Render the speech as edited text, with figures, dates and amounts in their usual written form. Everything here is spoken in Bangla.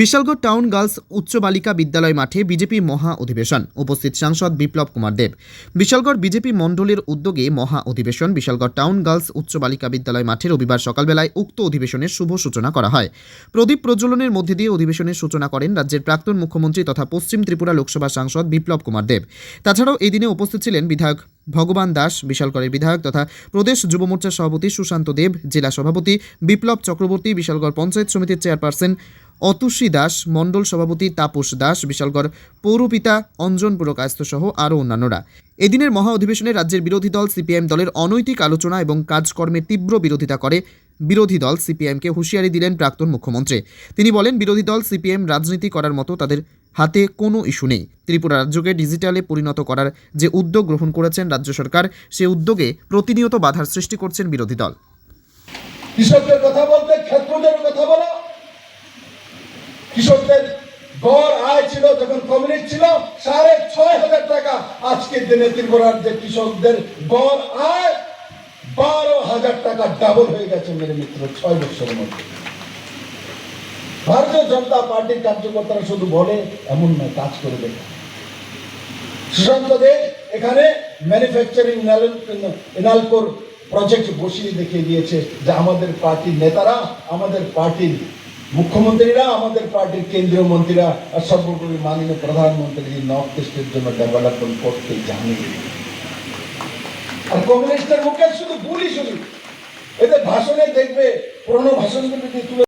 বিশালগড় টাউন গার্লস উচ্চ বালিকা বিদ্যালয় মাঠে বিজেপি মহা অধিবেশন। উপস্থিত সাংসদ বিপ্লব কুমার দেব। বিশালগড় বিজেপি মণ্ডলের উদ্যোগে মহা অধিবেশন বিশালগড় টাউন গার্লস উচ্চ বালিকা বিদ্যালয় মাঠে রবিবার সকালবেলায় উক্ত অধিবেশনের শুভ সূচনা করা হয়। প্রদীপ প্রজ্বলনের মধ্যে দিয়ে অধিবেশনের সূচনা করেন রাজ্যের প্রাক্তন মুখ্যমন্ত্রী তথা পশ্চিম ত্রিপুরা লোকসভা সাংসদ বিপ্লব কুমার দেব। তাছাড়াও এই দিনে উপস্থিত ছিলেন বিধায়ক ভগবান দাস, বিশালগড়ের বিধায়ক তথা প্রদেশ যুব মোর্চার সভাপতি সুশান্ত দেব, জেলা সভাপতি বিপ্লব চক্রবর্তী, বিশালগড় পঞ্চায়েত সমিতির চেয়ারপারসন অতুষী দাস, মণ্ডল সভাপতি তাপস দাস, বিশালগড় পৌরপিতা অঞ্জন পুরকায়স্থ সহ আরও অন্যান্যরা। এদিনের মহা অধিবেশনে রাজ্যের বিরোধী দল সিপিআইএম দলের অনৈতিক আলোচনা এবং কাজকর্মের তীব্র বিরোধিতা করে বিরোধী দল সিপিআইএমকে হুঁশিয়ারি দিলেন প্রাক্তন মুখ্যমন্ত্রী। তিনি বলেন, বিরোধী দল সিপিএম রাজনীতি করার মতো তাদের হাতে কোনো ইস্যু নেই। ত্রিপুরা রাজ্যকে ডিজিটালে পরিণত করার যে উদ্যোগ গ্রহণ করেছেন রাজ্য সরকার, সে উদ্যোগে প্রতিনিয়ত বাধার সৃষ্টি করছেন বিরোধী দল। কৃষকদের কথা বলতে ক্ষেত্রদের কথা বলো। কৃষকদের গড় আয় ছিল যখন কমিউনিস্ট ছিল 6,500 টাকা, আজকের দিনে ত্রিপুরার যে কৃষকদের গড় আয় 12,000 টাকা ডাবল হয়ে গেছে মেরে মিত্র 6 বছরের মধ্যে। ভারতীয় জনতা পার্টির কার্যকর্তারা শুধু বলে এমন নয়, কাজ করে দেখে। সুশান্ত দেব এখানে ম্যানুফ্যাকচারিং এনালকোর প্রজেক্ট বসিয়ে দেখিয়ে দিয়েছে যে আমাদের পার্টির নেতারা, আমাদের পার্টির মুখ্যমন্ত্রীরা, আমাদের পার্টির কেন্দ্রীয় মন্ত্রীরা আর সর্বোপরি মাননীয় প্রধানমন্ত্রী নর্থ ইস্টের জন্য ডেভেলপমেন্ট করতে জানে। আর কমিউনিস্টের মুখে শুধু বুলি শুধু এদের ভাষণে দেখবে পুরনো ভাষণগুলো তুলে